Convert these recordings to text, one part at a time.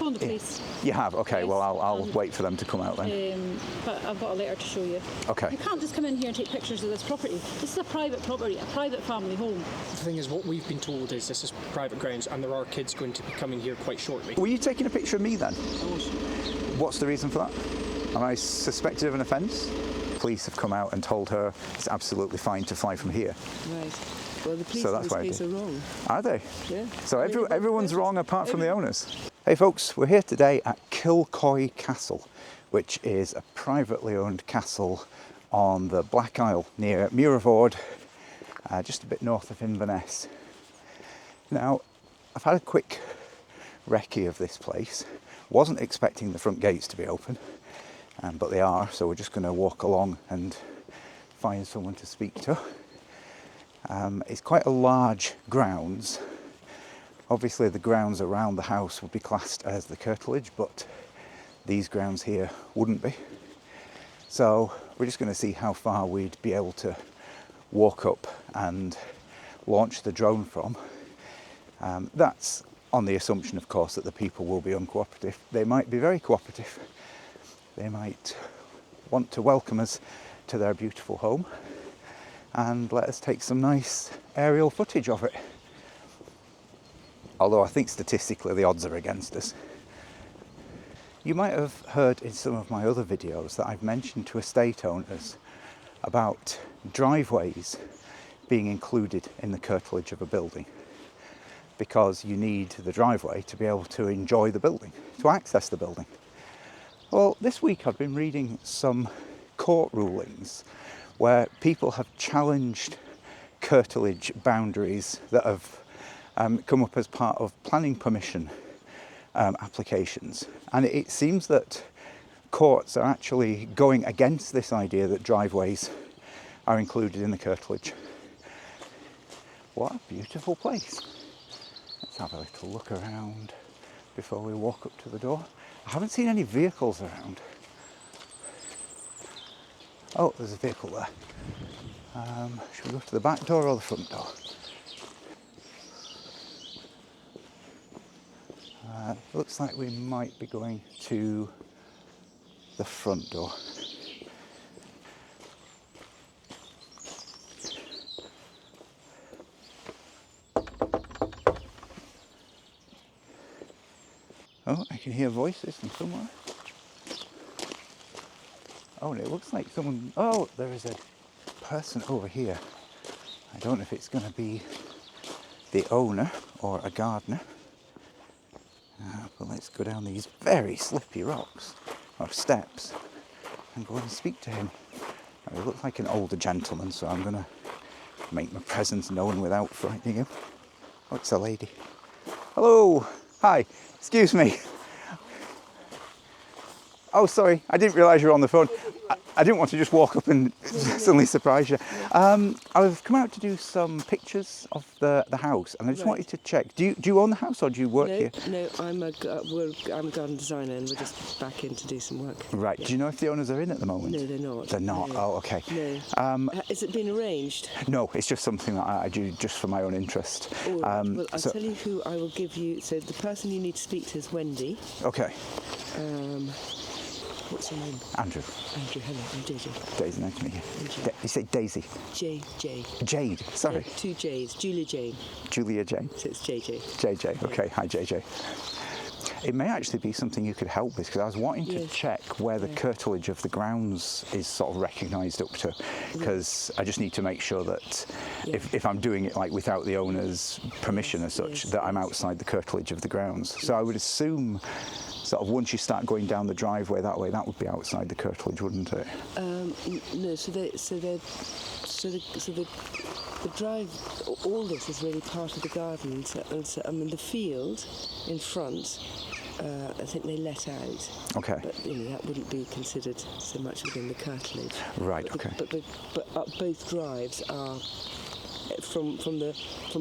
phoned the police. You have? Okay, Yes, well, I'll wait for them to come out then. But I've got a letter to show you. Okay. You can't just come in here and take pictures of this property. This is a private property, a private family home. The thing is, what we've been told is this is private grounds and there are kids going to be coming here quite shortly. Were you taking a picture of me then? What's the reason for that? Am I suspected of an offence? Police have come out and told her it's absolutely fine to fly from here. Right. Well, the police So in that's this why I case did. are wrong. Are they? Yeah. So everyone's wrong apart from the owners. Hey folks, we're here today at Kilcoy Castle, which is a privately owned castle on the Black Isle near Muirford, just a bit north of Inverness. Now, I've had a quick recce of this place. Wasn't expecting the front gates to be open, but they are, so we're just going to walk along and find someone to speak to. It's quite a large grounds. Obviously the grounds around the house would be classed as the curtilage, but these grounds here wouldn't be. So we're just going to see how far we'd be able to walk up and launch the drone from. That's on the assumption, of course, that the people will be uncooperative. They might be very cooperative. They might want to welcome us to their beautiful home and let us take some nice aerial footage of it. Although I think statistically the odds are against us. You might have heard in some of my other videos that I've mentioned to estate owners about driveways being included in the curtilage of a building, because you need the driveway to be able to enjoy the building, to access the building. Well, this week I've been reading some court rulings where people have challenged curtilage boundaries that have come up as part of planning permission applications. And it seems that courts are actually going against this idea that driveways are included in the curtilage. What a beautiful place. Let's have a little look around before we walk up to the door. I haven't seen any vehicles around. Oh, there's a vehicle there. Should we go to the back door or the front door? Looks like we might be going to the front door. Oh, I can hear voices from somewhere. Oh, and it looks like someone... Oh, there is a person over here. I don't know if it's going to be the owner or a gardener. But let's go down these very slippy rocks, or steps, and go and speak to him. Now, he looks like an older gentleman, so I'm going to make my presence known without frightening him. Oh, it's a lady. Hello! Hi! Excuse me! Oh, sorry, I didn't realise you were on the phone. I didn't want to just walk up and suddenly surprise you. I've come out to do some pictures of the house, and I just wanted to check. Do you own the house or do you work here? No, I'm a garden designer and we're just back in to do some work. Right. Yeah. Do you know if the owners are in at the moment? No, they're not. They're not? No. Oh, okay. No. Has it been arranged? No, it's just something that I do just for my own interest. All right. Well, I'll tell you who I will give you. So the person you need to speak to is Wendy. Okay. What's your name? Andrew. Andrew, hello, I'm JJ. Daisy, nice to meet you. You say Daisy? J. Jade, sorry. Two J's, Julia Jane. Julia Jane. So it's JJ. JJ, okay, hi JJ. It may actually be something you could help with, because I was wanting to check where the curtilage of the grounds is sort of recognised up to, because I just need to make sure that if I'm doing it like without the owner's permission as such, that I'm outside the curtilage of the grounds. So I would assume sort of once you start going down the driveway that way, that would be outside the curtilage, wouldn't it? No, the drive, all this is really part of the garden, and so I mean the field in front, I think they let out. Okay. But that wouldn't be considered so much within the curtilage. Right. But Okay. But both drives are from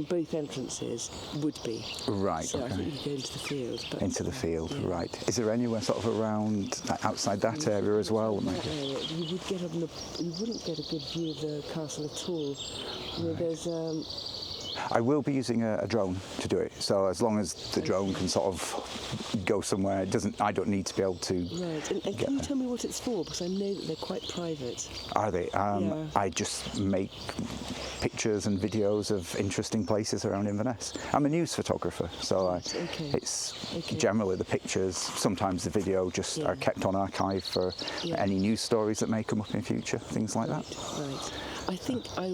both entrances would be. Right. So okay. I think you go into the field. But, into the field, right. Is there anywhere sort of around outside that area as well? You wouldn't get a good view of the castle at all. Right. There's I will be using a drone to do it. So as long as the drone can sort of go somewhere, I don't need to be able to. Right. And can you tell me what it's for? Because I know that they're quite private. Are they? Yeah. I just make pictures and videos of interesting places around Inverness. I'm a news photographer, so it's generally the pictures, sometimes the video just are kept on archive for any news stories that may come up in future, things like that. Right. I think I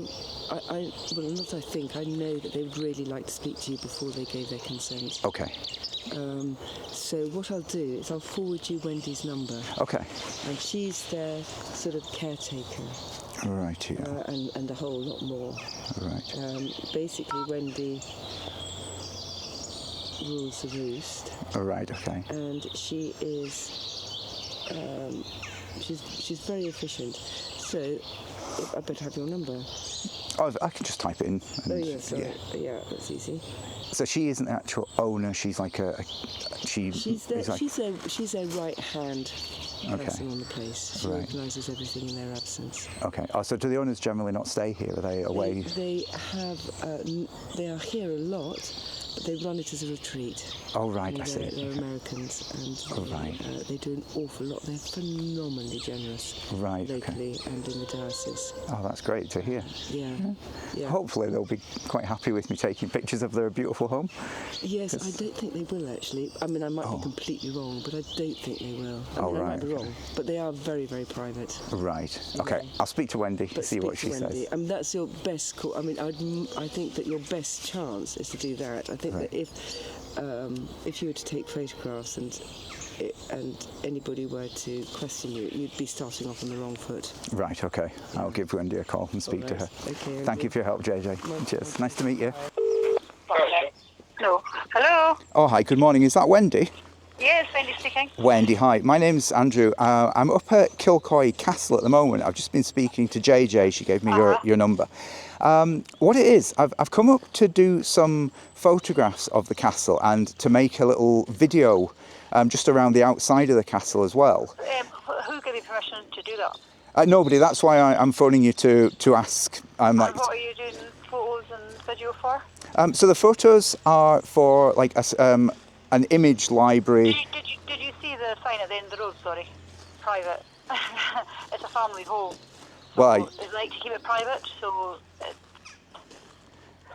know that they would really like to speak to you before they gave their consent. Okay. So what I'll do is I'll forward you Wendy's number. Okay. And she's their sort of caretaker. Right, yeah. And a whole lot more. Right. Basically, Wendy rules the roost. Right, okay. And she is... she's very efficient. So, I better have your number. Oh, I can just type it in. And, Oh, yeah, sorry. Yeah, that's easy. So she isn't the actual owner. She's like She's their right hand person on the place. She organises everything in their absence. Okay. Oh, so do the owners generally not stay here? Are they away? They are here a lot, but they run it as a retreat. Oh, right. I see. They're Americans, and they do an awful lot. They're phenomenally generous, locally and in the diocese. Oh, that's great to hear. Yeah. Hopefully they'll be quite happy with me taking pictures of their beautiful home. Yes, I don't think they will actually. I mean, I might be completely wrong, but I don't think they will. I might be wrong, but they are very, very private. Right. Okay. I'll speak to Wendy, see what she says. I mean, that's your best call. I mean, I think that your best chance is to do that. I think that if you were to take photographs and anybody were to question you, you'd be starting off on the wrong foot. Right, okay. I'll give Wendy a call and speak to her. Okay, Thank you for your help, JJ. Cheers. Nice to meet you. No. Hello? Oh, hi, good morning. Is that Wendy? Yes, Wendy speaking. Wendy, hi. My name's Andrew. I'm up at Kilcoy Castle at the moment. I've just been speaking to JJ. She gave me your number. What it is, I've come up to do some photographs of the castle and to make a little video just around the outside of the castle as well. Who gave you permission to do that? Nobody. That's why I'm phoning you to ask. And what are you doing photos and video for? So the photos are for like an image library. Did you see the sign at the end of the road? Sorry, private. It's a family home. So Well, they like to keep it private, so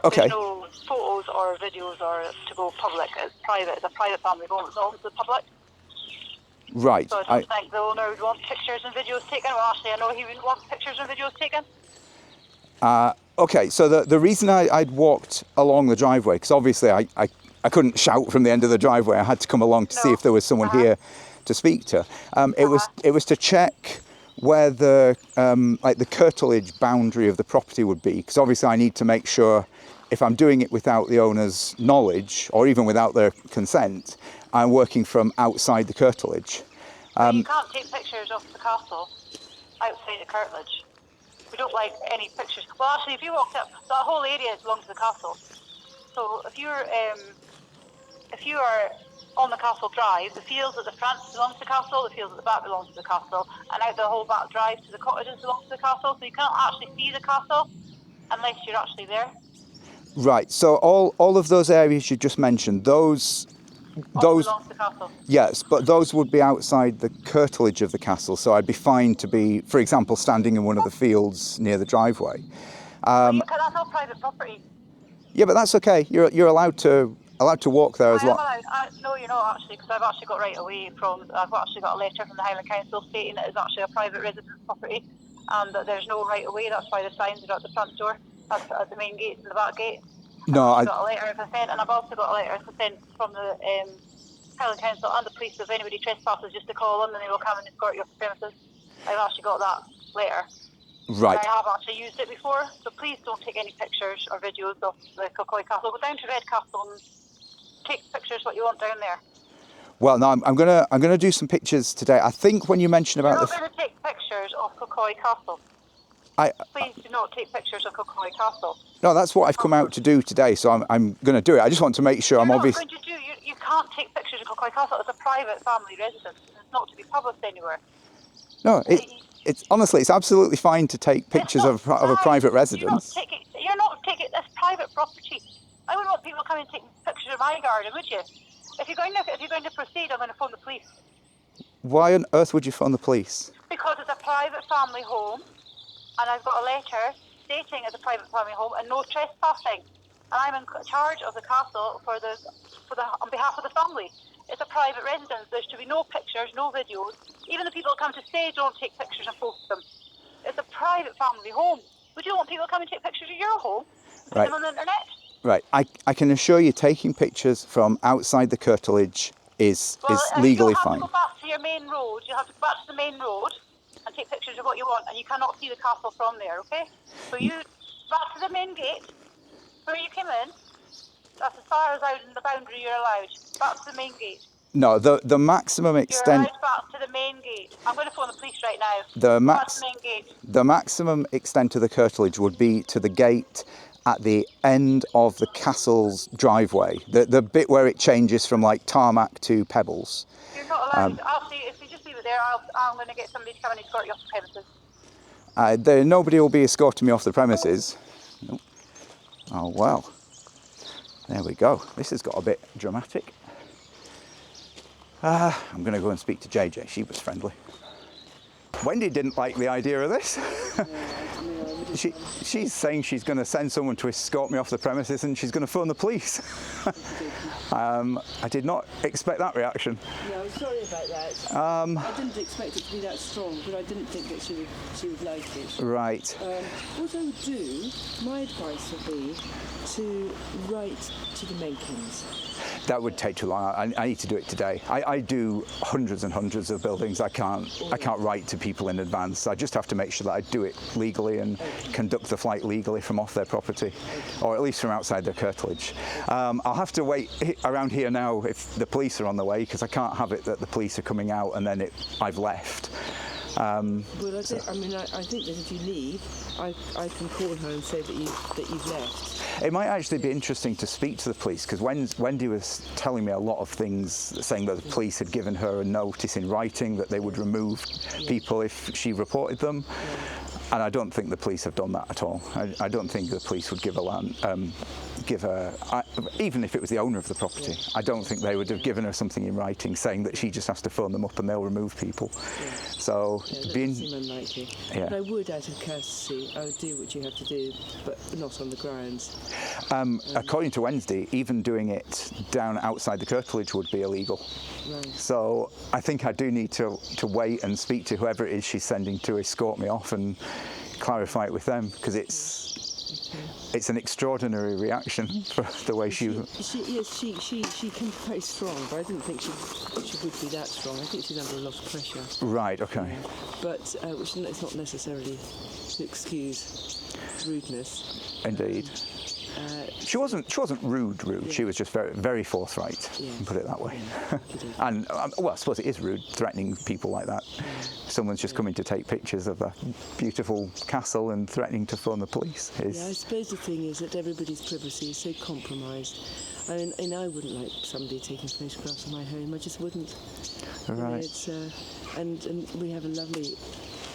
okay. there's no photos or videos or to go public. It's private. It's a private family home. It's not open to the public. Right. So I don't think the owner would want pictures and videos taken. Well, actually, I know he wouldn't want pictures and videos taken. Okay, so the reason I'd walked along the driveway, because obviously I couldn't shout from the end of the driveway. I had to come along to see if there was someone here to speak to. It was to check where the curtilage boundary of the property would be, because obviously I need to make sure if I'm doing it without the owner's knowledge or even without their consent, I'm working from outside the curtilage. You can't take pictures of the castle outside the curtilage. We don't like any pictures. Well, actually, if you walked up, that whole area belongs to the castle. So if you are on the castle drive, the fields at the front belong to the castle, the fields at the back belong to the castle, and out the whole back drive to the cottages belongs to the castle. So you can't actually see the castle unless you're actually there. Right. So all of those areas you just mentioned, those belongs to the castle. Yes, but those would be outside the curtilage of the castle, so I'd be fine to be, for example, standing in one of the fields near the driveway. That's all private property. Yeah, but that's okay. You're allowed to walk there as well. No, you're not actually, because I've actually got I've actually got a letter from the Highland Council stating that it's actually a private residence property and that there's no right of way. That's why the signs are at the front door, at the main gate and the back gate. No, I've got a letter of consent, and I've also got a letter of consent from the Highland Council and the police. If anybody trespasses, just to call them and they will come and escort you off the premises. I've actually got that letter. Right. And I have actually used it before, so please don't take any pictures or videos of the Kilcoy Castle. Go down to Red Castle and take pictures what you want down there. Well, no, I'm gonna do some pictures today. I think when you mentioned about You're not going to take pictures of Kilcoy Castle. Please do not take pictures of Kilcoy Castle. No, that's what I've come out to do today, so I'm going to do it. I just want to make sure I'm obvious. You can't take pictures of Kilcoy Castle. It's a private family residence. It's not to be published anywhere. No, it's honestly, it's absolutely fine to take pictures of a private residence. You're not taking. It's private property. I wouldn't want people coming and taking pictures of my garden, would you? If you're going to proceed, I'm going to phone the police. Why on earth would you phone the police? Because it's a private family home, and I've got a letter stating it's a private family home and no trespassing. And I'm in charge of the castle on behalf of the family. It's a private residence. There's to be no pictures, no videos. Even the people that come to stay don't take pictures and post them. It's a private family home. Would you want people to come and take pictures of your home? Put them on the internet? Right. I can assure you, taking pictures from outside the curtilage is legally fine. You'll have to go back to your main road. You'll have to go back to the main road and take pictures of what you want, and you cannot see the castle from there, okay? So you back to the main gate where you came in. That's as far as out in the boundary you're allowed. Back to the main gate. No, the maximum extent. You're allowed back to the main gate. I'm going to phone the police right now. The main gate. The maximum extent of the curtilage would be to the gate at the end of the castle's driveway, the bit where it changes from like tarmac to pebbles. You're not allowed. I'll see if you just leave it there. I'm going to get somebody to come and escort you off the premises. Nobody will be escorting me off the premises. Oh well, there we go. This has got a bit dramatic. I'm going to go and speak to JJ. She was friendly. Wendy didn't like the idea of this. She's saying she's going to send someone to escort me off the premises and she's going to phone the police. I did not expect that reaction. Yeah, I'm sorry about that. I didn't expect it to be that strong, but I didn't think that she would like it. Right. What I would do, my advice would be to write to the Menkins. That would take too long. I need to do it today. I do hundreds and hundreds of buildings. I can't write to people in advance. I just have to make sure that I do it legally and conduct the flight legally from off their property, or at least from outside their curtilage. I'll have to wait around here now if the police are on the way, because I can't have it that the police are coming out and then I've left. Well, I think that if you leave, I can call her and say that you've left. It might actually be interesting to speak to the police, because Wendy was telling me a lot of things, saying that the police had given her a notice in writing that they would remove people if she reported them. And I don't think the police have done that at all. I don't think the police would give even if it was the owner of the property, I don't think they would have given her something in writing saying that she just has to phone them up and they'll remove people. So that doesn't seem unlikely. But I would, out of courtesy, I would do what you have to do, but not on the grounds. According to Wednesday, even doing it down outside the curtilage would be illegal. Right. So I think I do need to wait and speak to whoever it is she's sending to escort me off and clarify it with them, because it's an extraordinary reaction for the way she can be very strong, but I didn't think she would be that strong. I think she's under a lot of pressure. Right, okay. But which is not necessarily to excuse rudeness. Indeed. She wasn't rude. Yeah. She was just very, very forthright, put it that way. Yeah. And well, I suppose it is rude, threatening people like that. Yeah. Someone's just coming to take pictures of a beautiful castle and threatening to phone the police. I suppose the thing is that everybody's privacy is so compromised. I mean, and I wouldn't like somebody taking photographs of my home. I just wouldn't. Right. And we have a lovely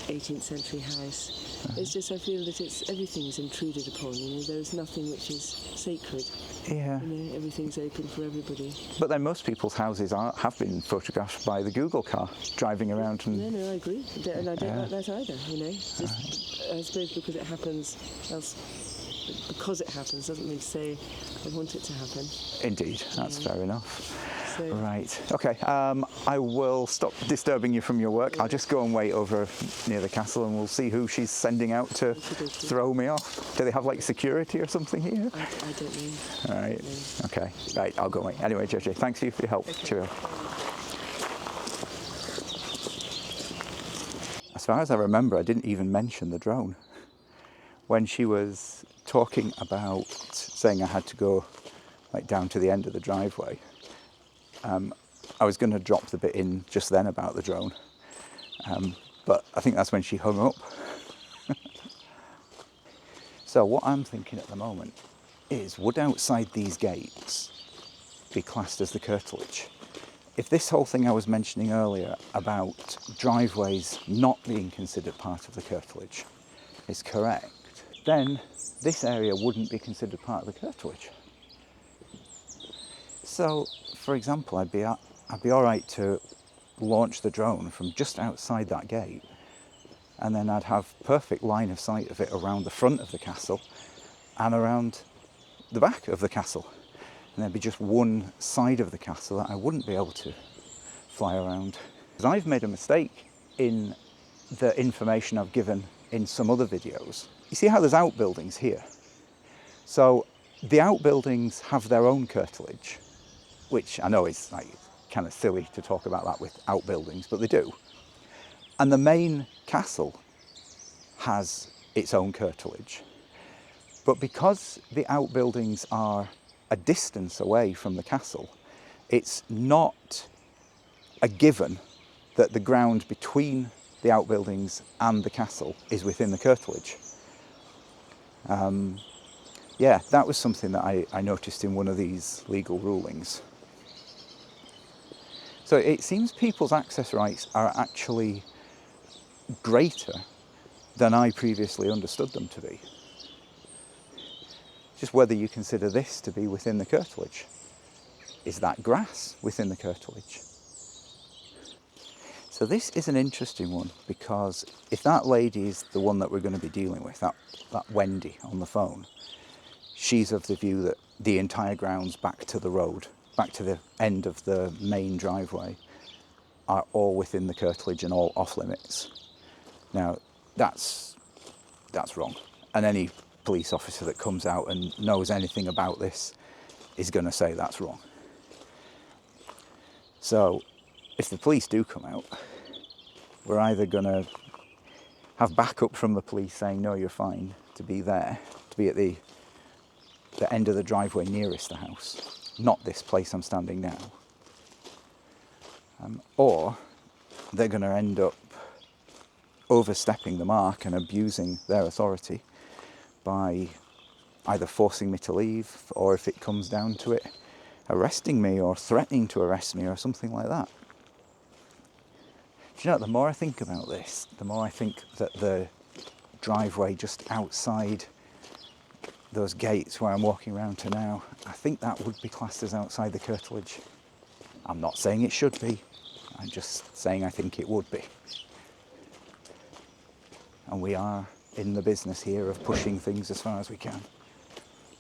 18th century house. It's just I feel that everything's intruded upon. There is nothing which is sacred. Yeah. Everything's open for everybody. But then most people's houses have been photographed by the Google car driving around. And No, I agree, and I don't like that either. Just, I suppose because it happens, because it happens doesn't mean to say I want it to happen. Indeed, that's fair enough. So, right, okay, I will stop disturbing you from your work. I'll just go and wait over near the castle and we'll see who she's sending out to throw me off. Do they have like security or something here? I don't know. All right, okay, right, I'll go and wait. Anyway, JJ, thanks for your help. Okay. Cheerio. As far as I remember, I didn't even mention the drone. When she was talking about saying I had to go like down to the end of the driveway, I was going to drop the bit in just then about the drone, but I think that's when she hung up. So what I'm thinking at the moment is, would outside these gates be classed as the curtilage? If this whole thing I was mentioning earlier about driveways not being considered part of the curtilage is correct, then this area wouldn't be considered part of the curtilage. So, for example, I'd be all right to launch the drone from just outside that gate, and then I'd have perfect line of sight of it around the front of the castle and around the back of the castle. And there'd be just one side of the castle that I wouldn't be able to fly around. Because I've made a mistake in the information I've given in some other videos. You see how there's outbuildings here? So the outbuildings have their own curtilage, which I know is like kind of silly to talk about that with outbuildings, but they do. And the main castle has its own curtilage. But because the outbuildings are a distance away from the castle, it's not a given that the ground between the outbuildings and the castle is within the curtilage. Yeah, that was something that I noticed in one of these legal rulings. So it seems people's access rights are actually greater than I previously understood them to be. Just whether you consider this to be within the curtilage. Is that grass within the curtilage? So this is an interesting one, because if that lady is the one that we're going to be dealing with, that Wendy on the phone, she's of the view that the entire grounds back to the road, back to the end of the main driveway, are all within the curtilage and all off limits. Now, that's wrong. And any police officer that comes out and knows anything about this is going to say that's wrong. So, if the police do come out, we're either going to have backup from the police saying, no, you're fine to be there, to be at the end of the driveway nearest the house, not this place I'm standing now. Or they're going to end up overstepping the mark and abusing their authority by either forcing me to leave, or if it comes down to it, arresting me or threatening to arrest me or something like that. Do you know, the more I think about this, the more I think that the driveway just outside those gates where I'm walking around to now, I think that would be classed as outside the curtilage. I'm not saying it should be, I'm just saying I think it would be. And we are in the business here of pushing things as far as we can.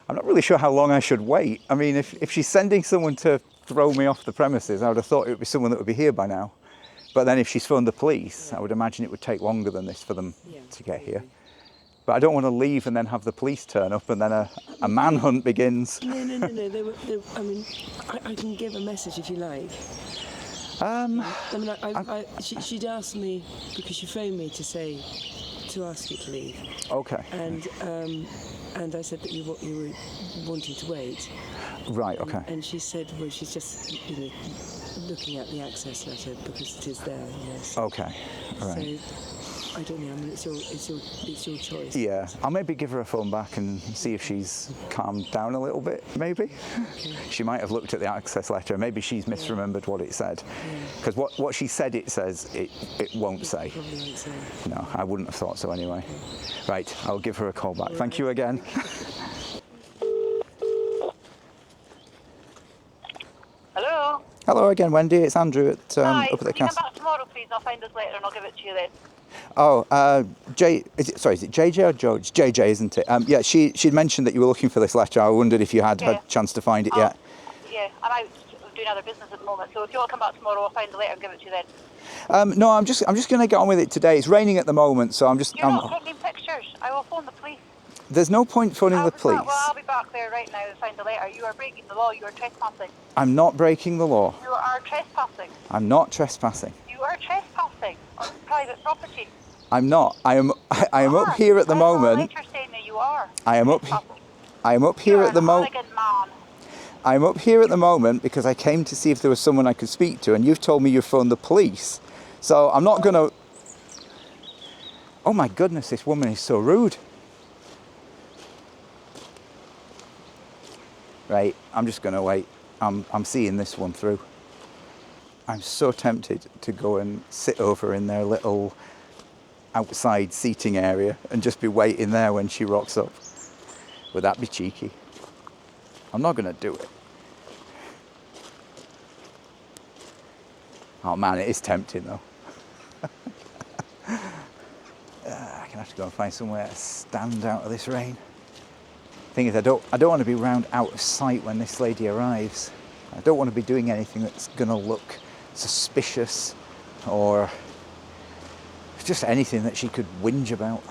I'm not really sure how long I should wait. I mean, if she's sending someone to throw me off the premises, I would have thought it would be someone that would be here by now. But then if she's phoned the police, I would imagine it would take longer than this for them to get here. But I don't want to leave and then have the police turn up and then a manhunt begins. No. I mean, I can give a message if you like. She'd asked me, because she phoned me to ask you to leave. Okay. And I said that you were wanting to wait. Right. Okay. And she said, well, she's just looking at the access letter because it is there. Yes. Okay. All right. So I don't know. I mean, it's your choice. Yeah. I'll maybe give her a phone back and see if she's calmed down a little bit. Maybe. Okay. She might have looked at the access letter. Maybe she's misremembered what it said. Because what she said it says, it won't say. Probably won't say. No, I wouldn't have thought so anyway. Right. I'll give her a call back. Thank you again. Hello? Hello again, Wendy. It's Andrew at Hi, up at the can you come castle. back tomorrow, please? I'll find this later and I'll give it to you then. Oh, is it JJ or Joe? It's JJ, isn't it? Yeah, she'd mentioned that you were looking for this letter. I wondered if you had had a chance to find it yet. Yeah, I'm out doing other business at the moment, so if you want to come back tomorrow, I'll find the letter and give it to you then. No, I'm just going to get on with it today. It's raining at the moment, so I'm just. You're not taking pictures. I will phone the police. There's no point phoning the police. I'll be back there right now to find the letter. You are breaking the law. You are trespassing. I'm not breaking the law. You are trespassing. I'm not trespassing. You are trespassing on private property. I'm not. I am up here at the moment. You're saying that you are. I am up here at the moment. I'm up here at the moment because I came to see if there was someone I could speak to, and you've told me you phoned the police. So I'm not going to. Oh my goodness, this woman is so rude. Right, I'm just going to wait. I'm seeing this one through. I'm so tempted to go and sit over in their little outside seating area and just be waiting there when she rocks up. Would that be cheeky? I'm not going to do it. Oh man, it is tempting though. I'm gonna have to go and find somewhere to stand out of this rain. Thing is, I don't want to be round out of sight when this lady arrives. I don't want to be doing anything that's gonna look suspicious or just anything that she could whinge about.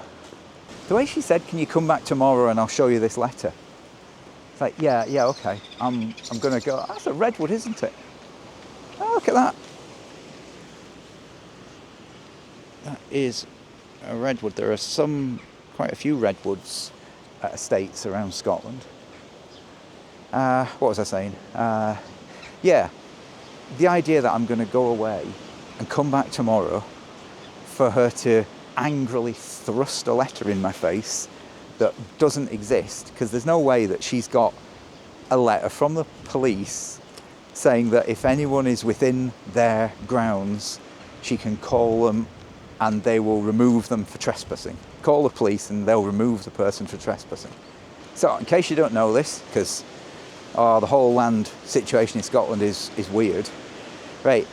The way she said, "Can you come back tomorrow and I'll show you this letter?" It's like, yeah, okay. I'm gonna go. That's a redwood, isn't it? Oh, look at that. That is a redwood. There are quite a few redwoods at estates around Scotland. What was I saying? Yeah, the idea that I'm going to go away and come back tomorrow for her to angrily thrust a letter in my face that doesn't exist, because there's no way that she's got a letter from the police saying that if anyone is within their grounds, she can call them and they will remove them for trespassing. Call the police and they'll remove the person for trespassing. So in case you don't know this, because the whole land situation in Scotland is weird, right?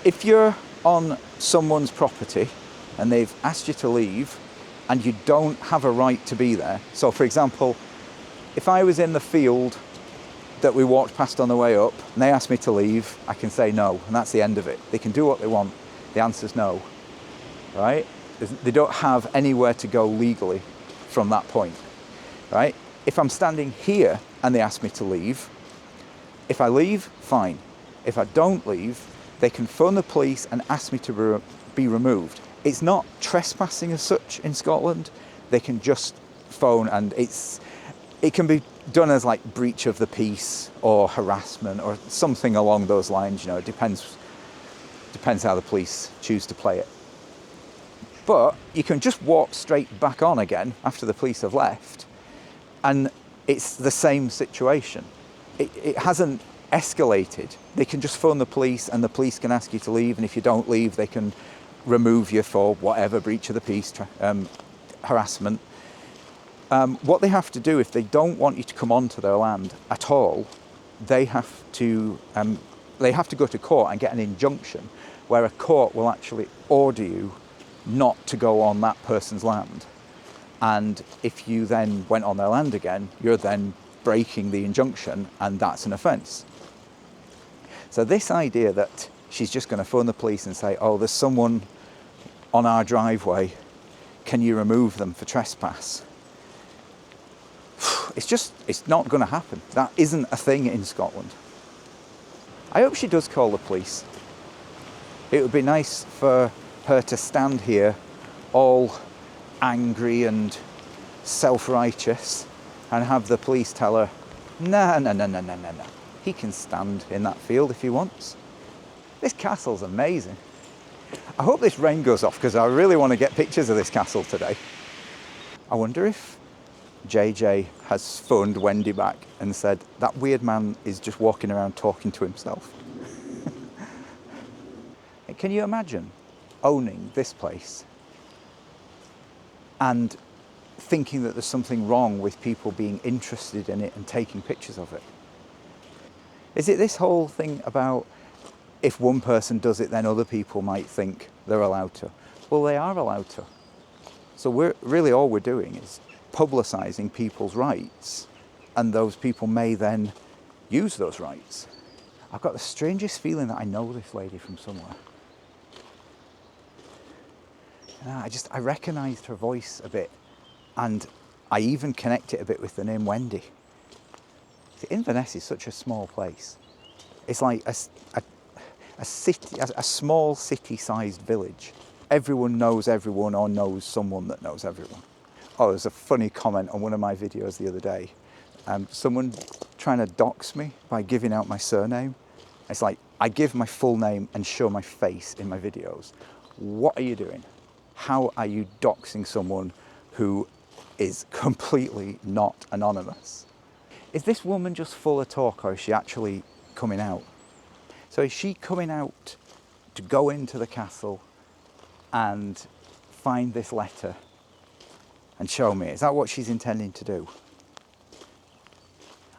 If you're on someone's property and they've asked you to leave and you don't have a right to be there. So for example, if I was in the field that we walked past on the way up and they asked me to leave, I can say no, and that's the end of it. They can do what they want. The answer's no. Right? They don't have anywhere to go legally from that point, right? If I'm standing here and they ask me to leave, if I leave, fine. If I don't leave, they can phone the police and ask me to be removed. It's not trespassing as such in Scotland. They can just phone, and it can be done as like breach of the peace or harassment or something along those lines. You know, it depends how the police choose to play it. But you can just walk straight back on again after the police have left, and it's the same situation. It hasn't escalated. They can just phone the police and the police can ask you to leave, and if you don't leave, they can remove you for whatever, breach of the peace, harassment. What they have to do if they don't want you to come onto their land at all, they have to go to court and get an injunction where a court will actually order you not to go on that person's land. And if you then went on their land again, you're then breaking the injunction, and that's an offence. So this idea that she's just going to phone the police and say, oh, there's someone on our driveway, can you remove them for trespass? It's not going to happen. That isn't a thing in Scotland. I hope she does call the police. It would be nice for her to stand here all angry and self-righteous and have the police tell her, no. He can stand in that field if he wants. This castle's amazing. I hope this rain goes off because I really want to get pictures of this castle today. I wonder if JJ has phoned Wendy back and said, that weird man is just walking around talking to himself. Can you imagine owning this place and thinking that there's something wrong with people being interested in it and taking pictures of it? Is it this whole thing about if one person does it, then other people might think they're allowed to? Well, they are allowed to. So all we're doing is publicising people's rights, and those people may then use those rights. I've got the strangest feeling that I know this lady from somewhere. I recognised her voice a bit, and I even connect it a bit with the name Wendy. Inverness is such a small place. It's like a city, a small city-sized village. Everyone knows everyone or knows someone that knows everyone. Oh, there's a funny comment on one of my videos the other day. Someone trying to dox me by giving out my surname. It's like, I give my full name and show my face in my videos. What are you doing? How are you doxing someone who is completely not anonymous? Is this woman just full of talk, or is she actually coming out? So is she coming out to go into the castle and find this letter and show me? Is that what she's intending to do?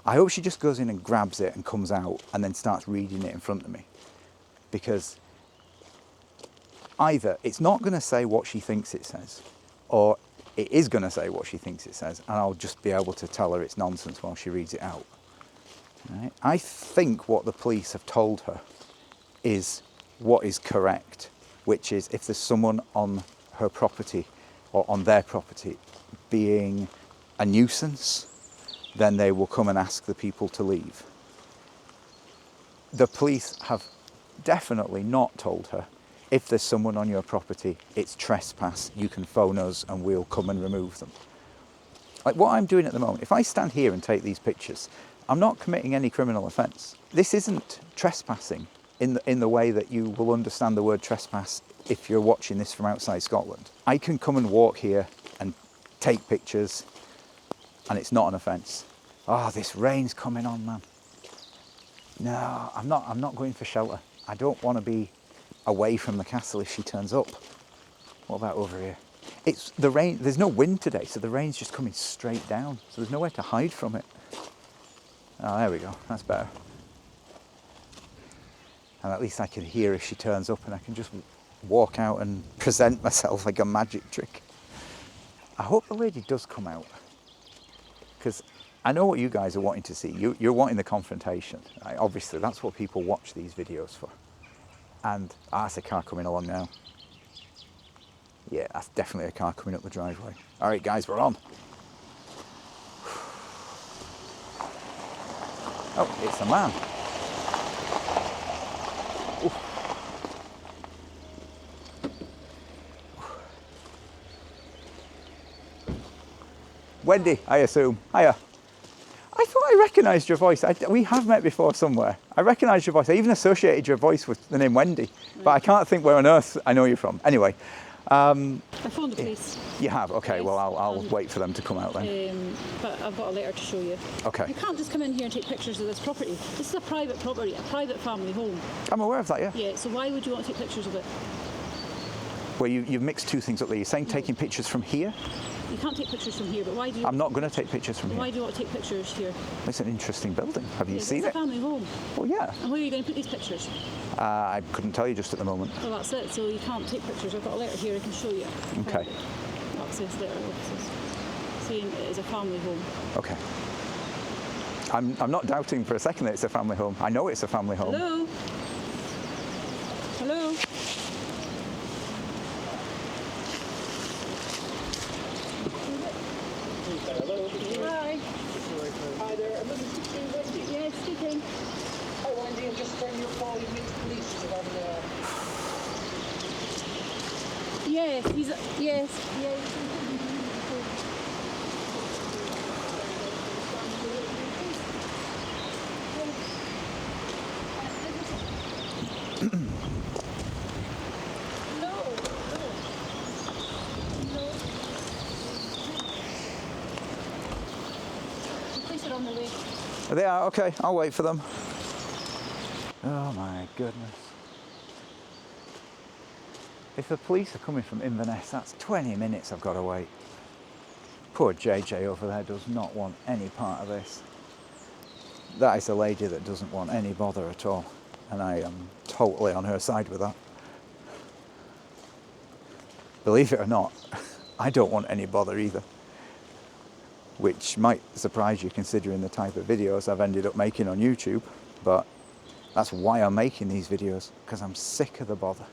I hope she just goes in and grabs it and comes out and then starts reading it in front of me. Because either it's not going to say what she thinks it says, or it is going to say what she thinks it says, and I'll just be able to tell her it's nonsense while she reads it out. Right? I think what the police have told her is what is correct, which is if there's someone on her property or on their property being a nuisance, then they will come and ask the people to leave. The police have definitely not told her, if there's someone on your property, it's trespass, you can phone us and we'll come and remove them. Like what I'm doing at the moment, if I stand here and take these pictures, I'm not committing any criminal offence. This isn't trespassing in the way that you will understand the word trespass if you're watching this from outside Scotland. I can come and walk here and take pictures and it's not an offence. Oh, this rain's coming on, man. No, I'm not going for shelter. I don't want to be away from the castle if she turns up. What about over here? It's the rain, there's no wind today, so the rain's just coming straight down, so there's nowhere to hide from it. Oh, there we go, that's better. And at least I can hear if she turns up and I can just walk out and present myself like a magic trick. I hope the lady does come out, because I know what you guys are wanting to see. You're wanting the confrontation, right? Obviously, that's what people watch these videos for. And that's a car coming along now. Yeah, that's definitely a car coming up the driveway. All right, guys, we're on. Oh, it's a man. Oof. Wendy, I assume. Hiya. I thought I recognised your voice. We have met before somewhere. I recognised your voice. I even associated your voice with the name Wendy, right. But I can't think where on earth I know you from. Anyway. I phoned the police. You have? Okay, yes, well, I'll wait for them to come out then. But I've got a letter to show you. Okay. You can't just come in here and take pictures of this property. This is a private property, a private family home. I'm aware of that, yeah. Yeah, so why would you want to take pictures of it? Well, you've mixed two things up there. You're saying taking pictures from here? You can't take pictures from here, but why do you... I'm not going to take pictures from here. Why do you want to take pictures here? It's an interesting building. Have you seen it? It's it? a family home. Well, yeah. And where are you going to put these pictures? I couldn't tell you just at the moment. Well, that's it. So you can't take pictures. I've got a letter here I can show you. Okay. That's this letter. Saying it is a family home. Okay. I'm not doubting for a second that it's a family home. I know it's a family home. Hello? Hello? Hello. Hi. Hi there. I'm looking to speak to Wendy. Yeah, speaking. Hi Wendy, I'm just turning your call. You've made the police about Yes, he's... Yes. Yeah. On the way. They are? Okay, I'll wait for them. Oh my goodness. If the police are coming from Inverness, that's 20 minutes I've got to wait. Poor JJ over there does not want any part of this. That is a lady that doesn't want any bother at all, and I am totally on her side with that. Believe it or not, I don't want any bother either. Which might surprise you considering the type of videos I've ended up making on YouTube, but that's why I'm making these videos, because I'm sick of the bother.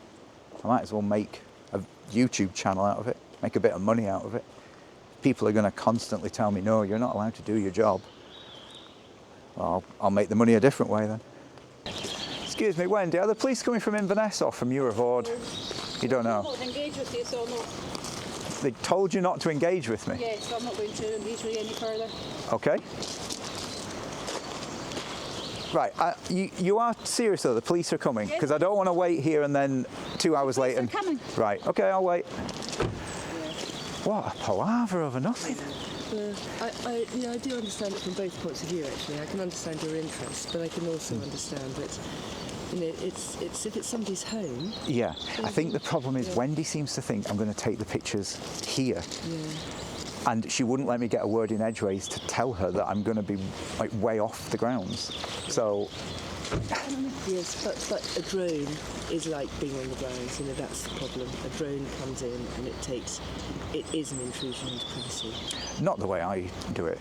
I might as well make a YouTube channel out of it, make a bit of money out of it. People are going to constantly tell me, no, you're not allowed to do your job. Well, I'll make the money a different way then. Excuse me, Wendy, are the police coming from Inverness or from Muirvord? You don't know? I'm not engage with you, so no. They told you not to engage with me? Yes, so I'm not going to engage with you any further. Okay. Right, you are serious though, the police are coming? Because I don't want to wait here and then 2 hours later. They're coming. Right, okay, I'll wait. What a palaver over nothing. I do understand it from both points of view actually. I can understand your interest, but I can also understand that You know, it's if it's somebody's home. Yeah, I think the problem is Wendy seems to think I'm going to take the pictures here. Yeah. And she wouldn't let me get a word in edgeways to tell her that I'm going to be like way off the grounds. So. Yes, but a drone is like being on the grounds. You know, that's the problem. A drone comes in and it is an intrusion into privacy. Not the way I do it.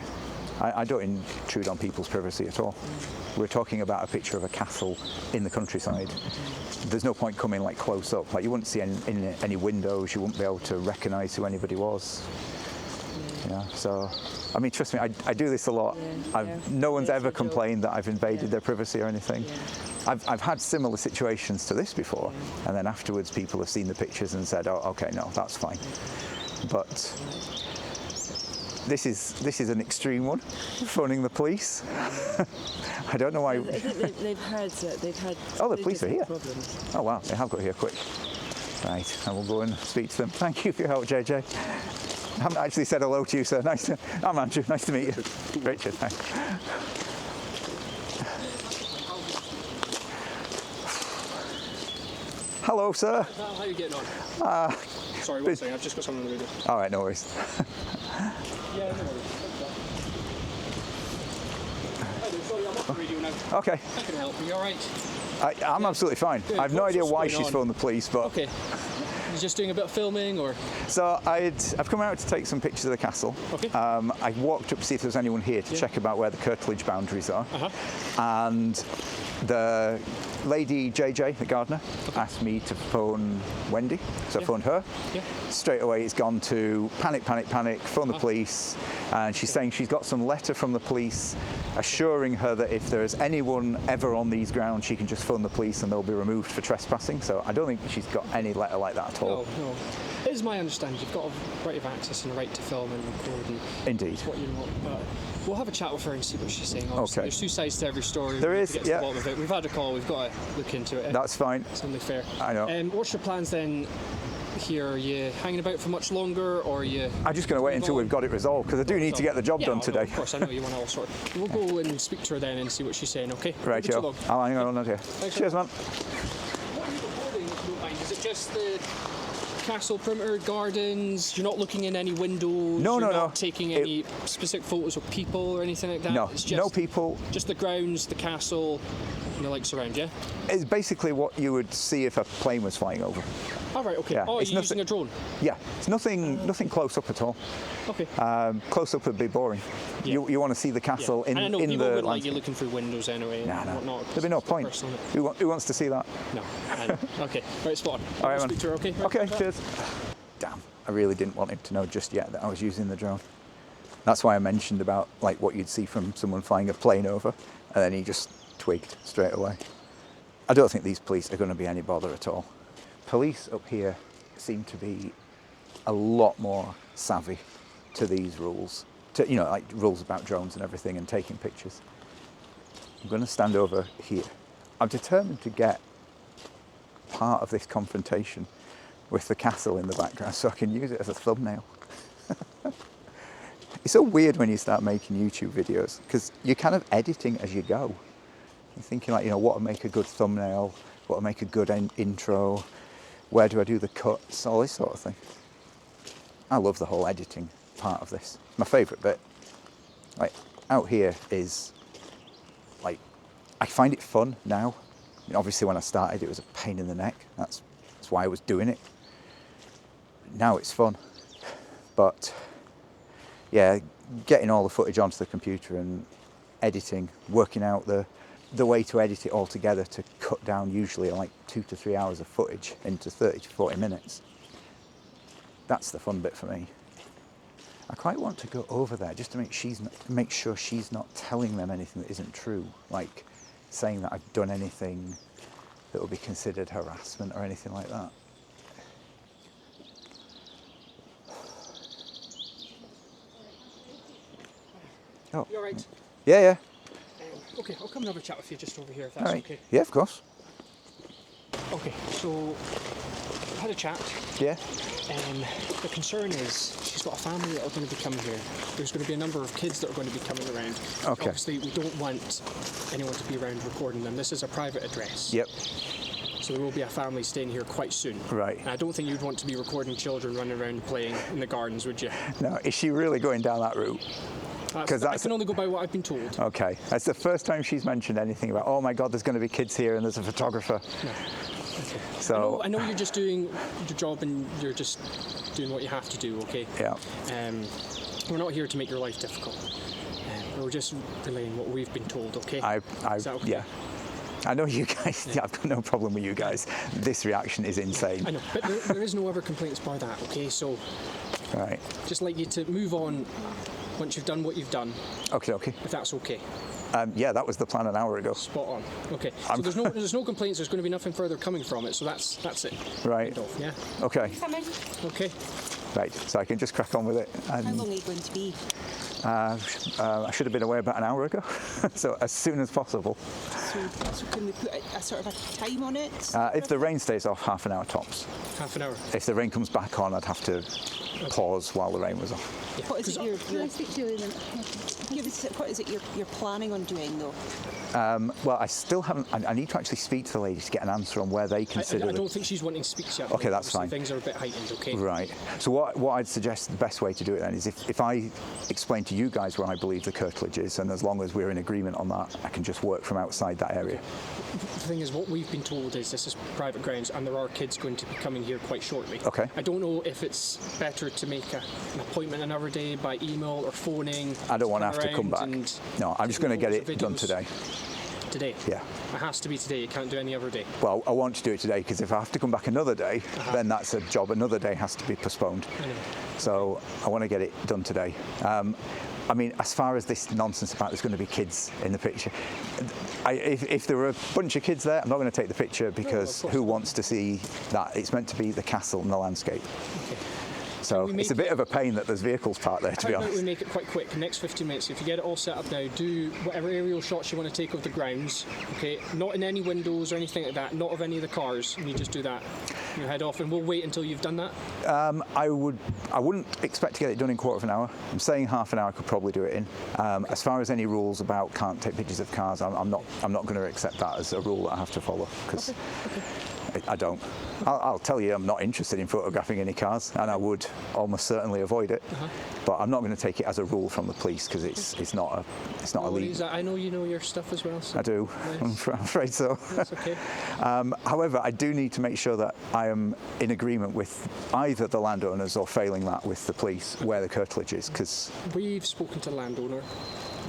I don't intrude on people's privacy at all. We're talking about a picture of a castle in the countryside. There's no point coming like close up. Like you wouldn't see any windows. You wouldn't be able to recognise who anybody was. Yeah. So, I mean, trust me, I do this a lot. No one's ever complained that I've invaded their privacy or anything. I've had similar situations to this before, and then afterwards people have seen the pictures and said, "Oh, okay, no, that's fine." But this is an extreme one, phoning the police. I don't know why. I think they've had. Oh, the police are here. Problems. Oh wow, they have got here quick. Right, I will go and speak to them. Thank you for your help, JJ. I haven't actually said hello to you, sir. I'm Andrew. Nice to meet you. Richard, thanks. Hello, sir. How are you getting on? Sorry, one second. I've just got someone on the radio. All right, no worries. Yeah, no worries. Sorry, I'm off the radio now. Okay. I can help. Are you all right? I'm absolutely fine. Good. I have no idea What's why going she's on? phoned the police, but Okay. You're just doing a bit of filming, or? so I've come out to take some pictures of the castle. Okay. I walked up to see if there was anyone here to check about where the curtilage boundaries are, and the lady JJ, the gardener, asked me to phone Wendy, so I phoned her. Yeah. Straight away it's gone to panic, phone the police, and she's saying she's got some letter from the police assuring her that if there is anyone ever on these grounds, she can just phone the police and they'll be removed for trespassing. So I don't think she's got any letter like that at all. No. It is my understanding you've got a right of access and a right to film and record and Indeed. what you want. But we'll have a chat with her and see what she's saying. Obviously, there's two sides to every story. There We need is, to get to yeah. the bottom of it. We've had a call. We've got to look into it. That's fine. It's only fair. I know. What's your plans then? Here, are you hanging about for much longer, or are you? I'm just going to wait until we've got it resolved because I do need to get the job done no, today. Of course, I know you want to all sort. We'll go and speak to her then and see what she's saying. Okay. Right, Joe. I'll hang on here. Cheers, man. What are you recording, if you don't mind? Is it just the castle perimeter gardens? You're not looking in any windows? No, You're no. not taking any specific photos of people or anything like that? No, It's just no people. Just the grounds, the castle, and the likes around, yeah? It's basically what you would see if a plane was flying over. All right, okay. Yeah, Oh, are it's you using a drone? Yeah, it's nothing close up at all. Okay. Close up would be boring. Yeah. You want to see the castle And I know in people the would like landscape. you looking through windows anyway and whatnot. There'd be no It's the point. personal- Who wants to see that? No. I know. Okay. Right, spot on. All right, I'll man. speak to her, okay? Right, Okay, bye. cheers. Damn, I really didn't want him to know just yet that I was using the drone. That's why I mentioned about like what you'd see from someone flying a plane over, and then he just twigged straight away. I don't think these police are going to be any bother at all. Police up here seem to be a lot more savvy to these rules, to, you know, like rules about drones and everything and taking pictures. I'm going to stand over here. I'm determined to get part of this confrontation with the castle in the background so I can use it as a thumbnail. It's so weird when you start making YouTube videos because you're kind of editing as you go. You're thinking like, you know, what would make a good thumbnail, what would make a good intro, where do I do the cuts, all this sort of thing. I love the whole editing part of this. My favourite bit. Like, out here is, like, I find it fun now. I mean, obviously when I started it was a pain in the neck. That's why I was doing it. Now it's fun. But, yeah, getting all the footage onto the computer and editing, working out the way to edit it all together to cut down usually like 2 to 3 hours of footage into 30 to 40 minutes. That's the fun bit for me. I quite want to go over there just to make sure she's not telling them anything that isn't true, like saying that I've done anything that will be considered harassment or anything like that. Oh. You all right? Yeah. Okay, I'll come and have a chat with you just over here if that's All right. okay. Yeah, of course. Okay, so I had had a chat. Yeah? The concern is she's got a family that are going to be coming here. There's going to be a number of kids that are going to be coming around. Okay. Obviously, we don't want anyone to be around recording them. This is a private address. Yep. So there will be a family staying here quite soon. Right. And I don't think you'd want to be recording children running around playing in the gardens, would you? No, is she really going down that route? I that's can only go by what I've been told. Okay. That's the first time she's mentioned anything about, oh my God, there's going to be kids here and there's a photographer. No. Okay. So I know you're just doing your job and you're just doing what you have to do, okay? Yeah. We're not here to make your life difficult. We're just relaying what we've been told, okay? Is that okay? Yeah. I know you guys, I've got no problem with you guys. This reaction is insane. I know, but there is no other complaints by that, okay? So, Right. just like you to move on once you've done what you've done, Okay. if that's okay. Yeah, that was the plan an hour ago. Spot on. Okay. So there's no complaints. There's going to be nothing further coming from it. So that's it. Right. End off, yeah. Okay. Okay. Right. So I can just crack on with it. And, How long are you going to be? I should have been away about an hour ago. So as soon as possible. So can we put a sort of a time on it? If the rain stays off, half an hour tops. Half an hour. If the rain comes back on, I'd have to pause while the rain was off. Yeah. What is it Can I speak to you in a minute? what is it you're planning on doing though? Well, I still haven't. I need to actually speak to the lady to get an answer on where they consider. I don't think she's wanting to speak to you. Okay, that's fine. Things are a bit heightened, okay? Right. So what I'd suggest the best way to do it then is if I explain to you guys where I believe the curtilage is, and as long as we're in agreement on that, I can just work from outside that area. The thing is, what we've been told is this is private grounds and there are kids going to be coming here quite shortly. Okay. I don't know if it's better to make an appointment another day by email or phoning. I don't want to have to come back. No, I'm just going to get it done today. Today? Yeah. It has to be today. You can't do any other day. Well, I want to do it today because if I have to come back another day, then that's a job. Another day has to be postponed. I know. So I want to get it done today. I mean, as far as this nonsense about there's going to be kids in the picture, if there were a bunch of kids there, I'm not going to take the picture because who wants to see that? It's meant to be the castle and the landscape. Okay. So it's a bit of a pain that there's vehicles parked there, to be How about honest. we make it quite quick, next 15 minutes. If you get it all set up now, do whatever aerial shots you want to take of the grounds, okay? Not in any windows or anything like that, not of any of the cars, and you just do that. You head off, and we'll wait until you've done that. I wouldn't expect to get it done in quarter of an hour. I'm saying half an hour I could probably do it in. As far as any rules about can't take pictures of cars, I'm not going to accept that as a rule that I have to follow because I don't. I'll tell you, I'm not interested in photographing any cars, and I would almost certainly avoid it. But I'm not going to take it as a rule from the police because it's not a legal. I know you know your stuff as well. So I do. nice. I'm afraid so. That's okay. However, I do need to make sure that I am in agreement with either the landowners or failing that with the police where the curtilage is, because We've spoken to the landowner.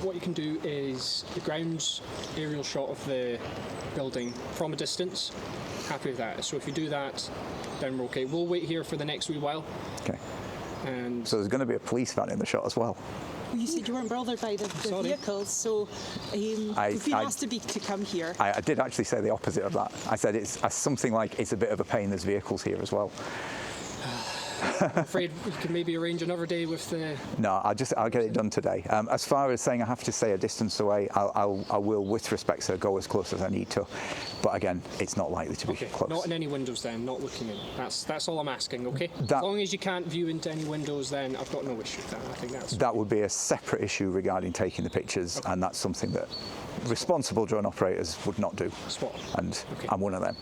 What you can do is the grounds aerial shot of the building from a distance. Happy with that. So if you do that, then we're okay. We'll wait here for the next wee while. okay. And So there's going to be a police van in the shot as well. Well, you said you weren't bothered by the Sorry. vehicles, so we've been asked to come here. I did actually say the opposite of that. I said it's something like it's a bit of a pain. There's vehicles here as well. I'm afraid we can maybe arrange another day with the. No, I'll get it done today. As far as saying I have to stay a distance away, I will, with respect, sir, go as close as I need to. But again, it's not likely to be Okay, close. not in any windows then, not looking in. That's all I'm asking, okay? That- as long as you can't view into any windows, then I've got no issue with that. I think that's. That would be a separate issue regarding taking the pictures, and that's something that responsible drone operators would not do. Spot on. And Okay. I'm one of them.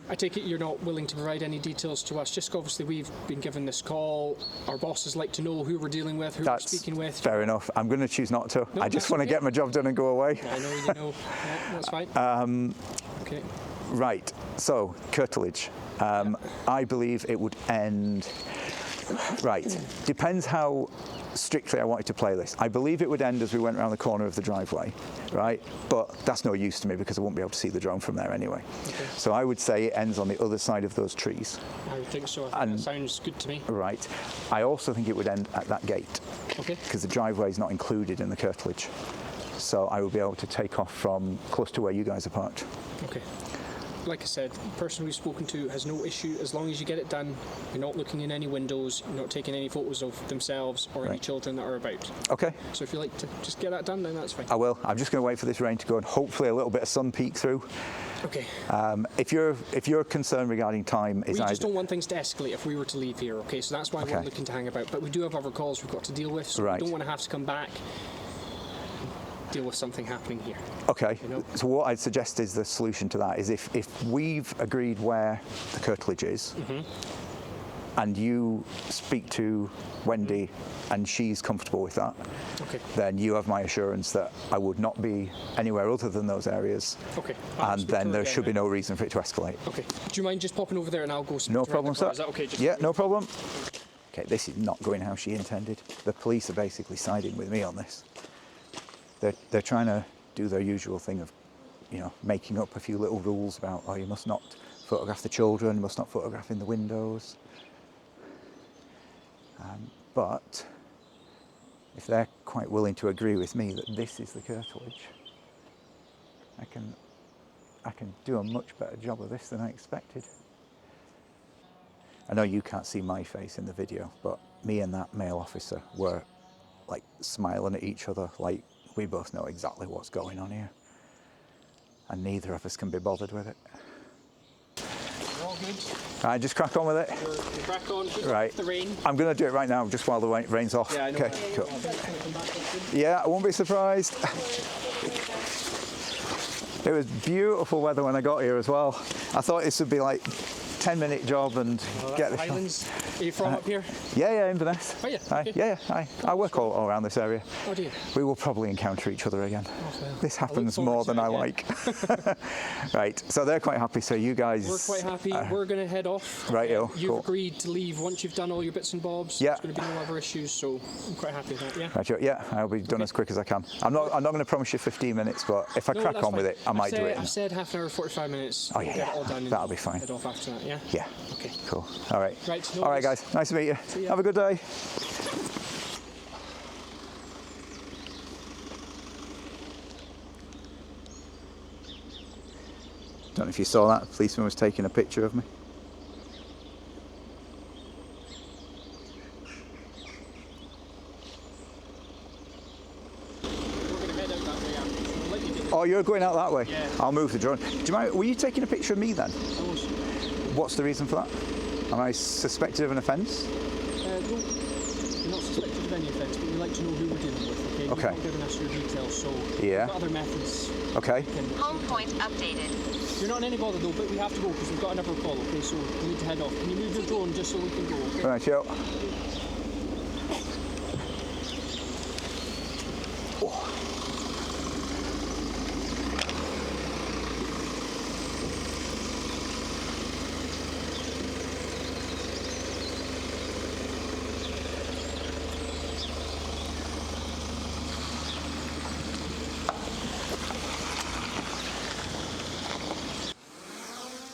I take it you're not willing to provide any details to us. Just obviously we've been given this call. Our bosses like to know who we're dealing with, who That's we're speaking with. fair enough. I'm going to choose not to. No, I just that's want to okay. get my job done and go away. I know you know. Yeah, that's fine. Okay. Right, so curtilage. I believe it would end. Right, depends how strictly I wanted to play this. I believe it would end as we went around the corner of the driveway, right? But that's no use to me because I won't be able to see the drone from there anyway. Okay. So I would say it ends on the other side of those trees, I would think so. I think that sounds good to me. right? I also think it would end at that gate Okay. because the driveway is not included in the curtilage. So I would be able to take off from close to where you guys are parked. Okay. like I said, the person we've spoken to has no issue as long as you get it done. You're not looking in any windows, you're not taking any photos of themselves or any children that are about. Okay. So if you like to just get that done, then that's fine. I will. I'm just going to wait for this rain to go and hopefully a little bit of sun peek through. Okay. If you're concerned regarding time, We just don't want things to escalate if we were to leave here, okay? So that's why we're looking to hang about. But we do have other calls we've got to deal with, so we don't want to have to come back deal with something happening here. Okay, so what I'd suggest is the solution to that is if we've agreed where the curtilage is and you speak to Wendy and she's comfortable with that, then you have my assurance that I would not be anywhere other than those areas, and then there should be no reason for it to escalate. Okay, do you mind just popping over there and I'll go speak No to problem, sir. Is that okay? Yeah, no problem. Okay, this is not going how she intended. The police are basically siding with me on this. They're trying to do their usual thing of, you know, making up a few little rules about, oh, you must not photograph the children, you must not photograph in the windows. But if they're quite willing to agree with me that this is the curtilage, I can do a much better job of this than I expected. I know you can't see my face in the video, but me and that male officer were like smiling at each other, like we both know exactly what's going on here, and neither of us can be bothered with it. We're all good. Right, just crack on with it. We're crack on. Right. The rain. I'm going to do it right now, just while the rain's off. Yeah, I know. Okay, cool. Yeah, I won't be surprised. It was beautiful weather when I got here as well. I thought this would be like 10-minute job and get the Highlands. Are you from up here? Yeah, Inverness. Oh yeah. Aye, Okay. yeah. I work all around this area. Oh dear. We will probably encounter each other again. Oh, well. This I look happens forward more to than it, I yeah. like. Right, so they're quite happy. So you guys. We're quite happy. We're going to head off. Right-o, You've cool. agreed to leave once you've done all your bits and bobs. Yeah. There's going to be no other issues, so I'm quite happy with that. Yeah. Right, yeah, I'll be done as quick as I can. I'm not going to promise you 15 minutes, but if I No, crack that's on with fine. it, I might do it. I've said half an hour, 45 minutes. Oh, We'll yeah, get it all done. that'll and be fine. Head off after that. Yeah. Yeah. Okay. Cool. All right. Right. No All right, worries. guys. Nice to meet you. See ya. Have a good day. Don't know if you saw that. A policeman was taking a picture of me. We're going to head out that way. I'll let you do it. Oh, you're going out that way? Yeah. I'll move the drone. Do you mind? Were you taking a picture of me then? Those. What's the reason for that? Am I suspected of an offence? No, you're not suspected of any offence, but we like to know who we're dealing with, okay? Okay. You've not given us your details, so Yeah. we've got other methods. Okay. Home point updated. You're not in any bother though, but we have to go because we've got another call, okay? So we need to head off. Can you move your drone just so we can go, okay? Right, yo.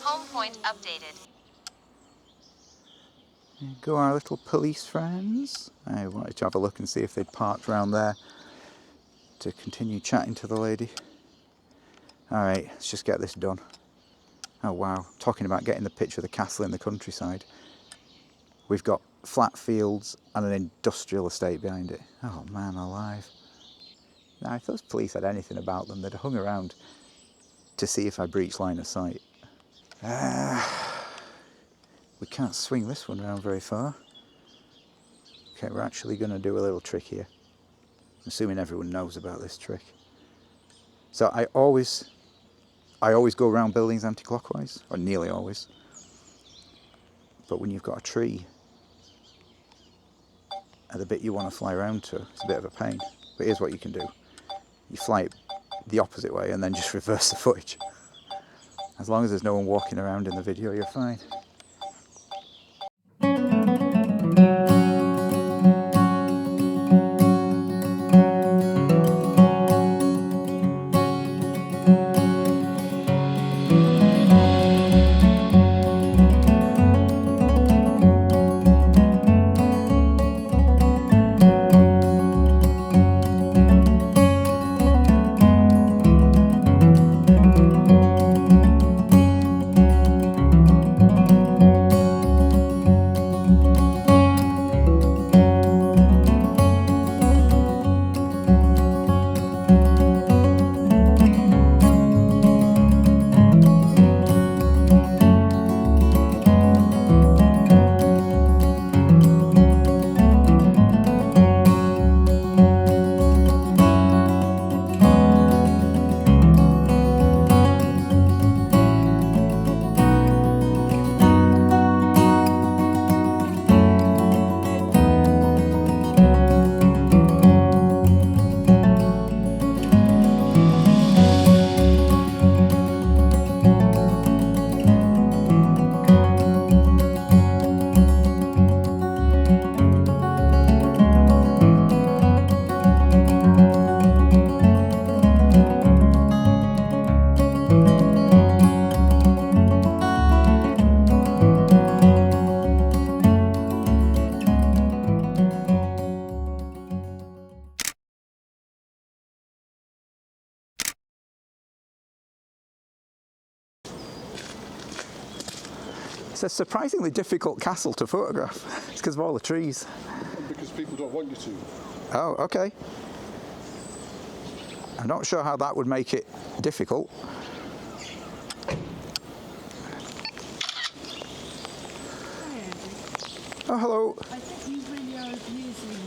Home point updated. There you go, our little police friends. I wanted to have a look and see if they'd parked around there to continue chatting to the lady. All right, let's just get this done. Oh wow, talking about getting the picture of the castle in the countryside. We've got flat fields and an industrial estate behind it. Oh man alive. Now if those police had anything about them, they'd have hung around to see if I breached line of sight. We can't swing this one around very far. Okay, we're actually going to do a little trick here. Assuming everyone knows about this trick. So I always go around buildings anti-clockwise, or nearly always. But when you've got a tree at the bit you want to fly around to, it's a bit of a pain. But here's what you can do. You fly it the opposite way and then just reverse the footage. As long as there's no one walking around in the video, you're fine. It's a surprisingly difficult castle to photograph. It's because of all the trees. Because people don't want you to. Oh, okay. I'm not sure how that would make it difficult. Oh, hello. I think you really are abusing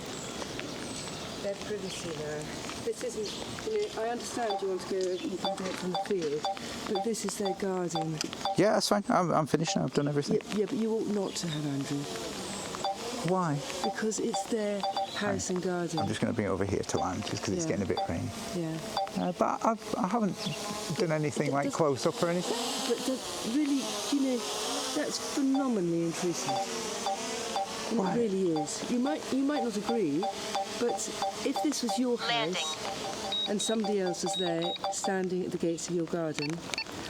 their privacy there. This isn't, I understand you want to go and do it from the field, but this is their garden. Yeah, that's fine. I'm finished now. I've done everything. Yeah, but you ought not to have, Andrew. Why? Because it's their house and garden. I'm just going to bring it over here to land just because it's getting a bit rainy. Yeah. But I haven't done anything like close up or anything. But really, that's phenomenally intrusive. And Why? it really is. You might not agree, but if this was your house and somebody else was there standing at the gates of your garden,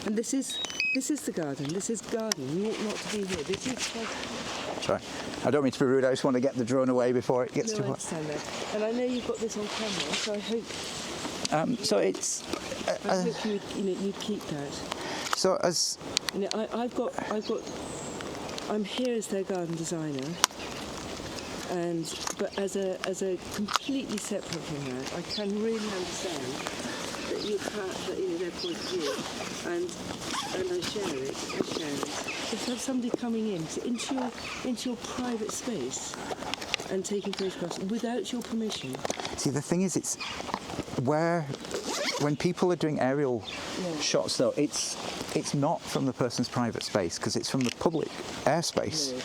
and this is the garden. This is garden. You ought not to be here. This is. Sorry, I don't mean to be rude. I just want to get the drone away before it gets too I hot. understand that, and I know you've got this on camera, so I hope. So it's. I hope you keep that. So as. I'm here as their garden designer, but as a completely separate from that, I can really understand that you have their point of view, and I share it. To have somebody coming into your private space and taking photographs without your permission. See, the thing is, it's when people are doing aerial shots, though, it's not from the person's private space because it's from the public airspace. No,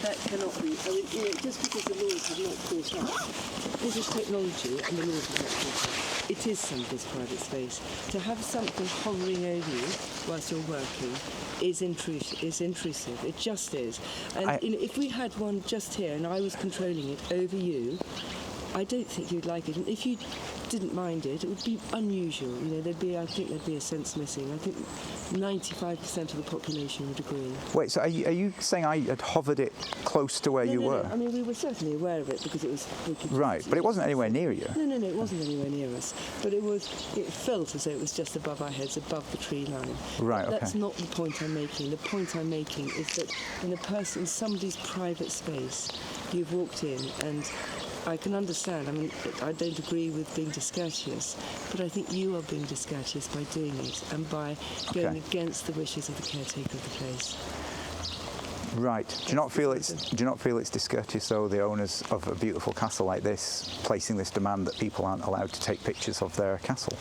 that cannot be. I mean, just because the laws have not caught up, this is technology and the laws have not caught up. It is somebody's private space. To have something hovering over you whilst you're working is intrusive. It just is. And if we had one just here and I was controlling it over you, I don't think you'd like it. And if you didn't mind it, it would be unusual. I think there'd be a sense missing. I think 95% of the population would agree. Wait, so are you saying I had hovered it close to where you were? No. I mean, we were certainly aware of it because it was. Right, but it wasn't anywhere near you. No, it wasn't anywhere near us. But it felt as though it was just above our heads, above the tree line. Right, okay. That's not the point I'm making. The point I'm making is that in somebody's private space, you've walked in and. I can understand. I mean, I don't agree with being discourteous, but I think you are being discourteous by doing it and by going against the wishes of the caretaker of the place. Right. Do you not feel it's discourteous, though, the owners of a beautiful castle like this placing this demand that people aren't allowed to take pictures of their castle?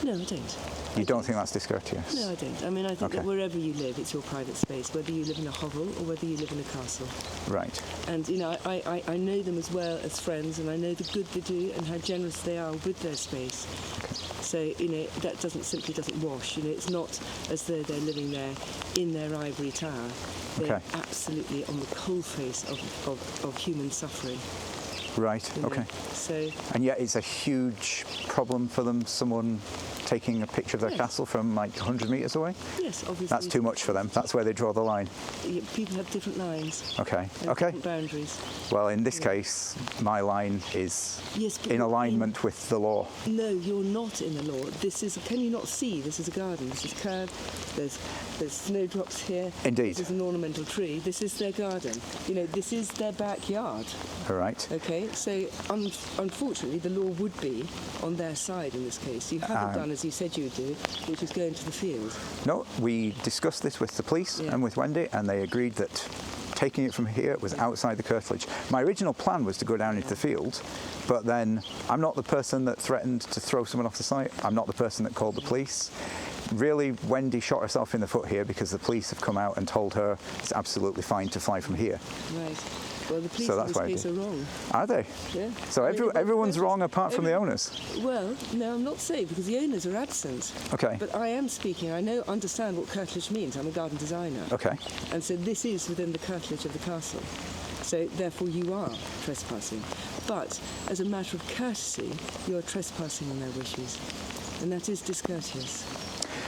No, I don't. You don't think that's discourteous? No, I don't. I mean, I think that wherever you live, it's your private space, whether you live in a hovel or whether you live in a castle. Right. And, I know them as well as friends, and I know the good they do and how generous they are with their space. So, that simply doesn't wash. It's not as though they're living there in their ivory tower. They're absolutely on the coalface of human suffering. Right, okay. So, and yet it's a huge problem for them, someone taking a picture of their castle from like 100 metres away? Yes, obviously. That's too much for them. That's where they draw the line. People have different lines. Okay. Different boundaries. Well, in this case, my line is in alignment with the law. No, you're not in the law. Can you not see? This is a garden. This is curved. There's snowdrops here. Indeed. This is an ornamental tree. This is their garden. This is their backyard. All right. Okay, so unfortunately the law would be on their side in this case. You haven't done as you said you would do, which is go into the field. No, we discussed this with the police and with Wendy, and they agreed that taking it from here was outside the curtilage. My original plan was to go down into the field, but then I'm not the person that threatened to throw someone off the site. I'm not the person that called the police. Really, Wendy shot herself in the foot here because the police have come out and told her it's absolutely fine to fly from here. Right. Well, the police in this case are wrong. Are they? Yeah. So everyone's wrong apart from the owners? Well, no, I'm not saying, because the owners are absent. Okay. But I am speaking, understand what curtilage means. I'm a garden designer. Okay. And so this is within the curtilage of the castle. So therefore you are trespassing. But as a matter of courtesy, you are trespassing on their wishes. And that is discourteous.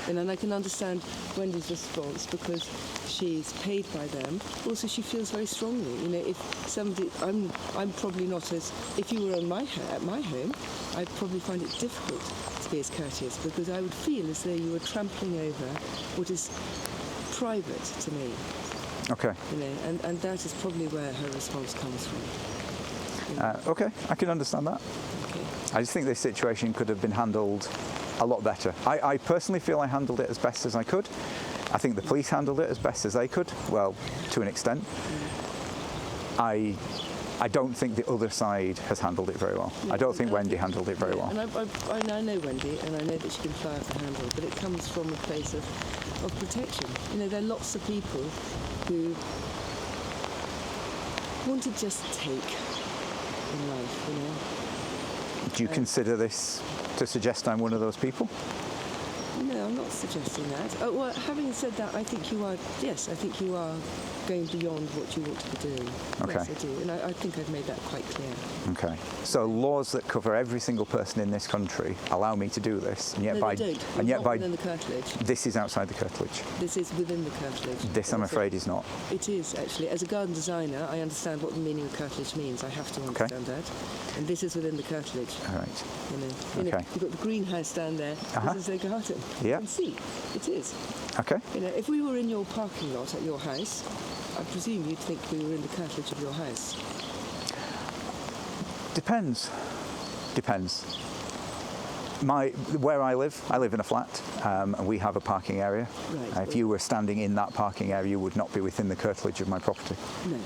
And I can understand Wendy's response because she's paid by them. Also, she feels very strongly. If somebody, I'm probably not as. If you were at my home, I'd probably find it difficult to be as courteous because I would feel as though you were trampling over what is private to me. Okay. You know, and that is probably where her response comes from. You know. Okay, I can understand that. Okay. I just think this situation could have been handled a lot better. I personally feel I handled it as best as I could. I think the police handled it as best as they could, well, to an extent. I don't think the other side has handled it very well. No, I don't think Wendy handled it very well. And I know Wendy, and I know that she can fly off the handle, but it comes from a place of protection. You know, there are lots of people who want to just take in life, you know. Do you consider this to suggest I'm one of those people? No, I'm not suggesting that. Well, having said that, I think you are, yes, I think you are going beyond what you ought to be doing. Okay. Yes, I do. And I think I've made that quite clear. Okay. So laws that cover every single person in this country allow me to do this, and yet No, by they don't. and yet Not by within the curtilage. this is outside the curtilage. This is within the curtilage. This, I'm afraid, is not. It is, actually. As a garden designer, I understand what the meaning of curtilage means. I have to understand that. And this is within the curtilage. All right. You know, Okay. you've got the greenhouse down there. Uh-huh. This is their garden. Yeah. You can see. It is. Okay. You know, if we were in your parking lot at your house, I presume you'd think we were in the curtilage of your house. Depends. Where I live in a flat, and we have a parking area. Right. If you were standing in that parking area, you would not be within the curtilage of my property. No.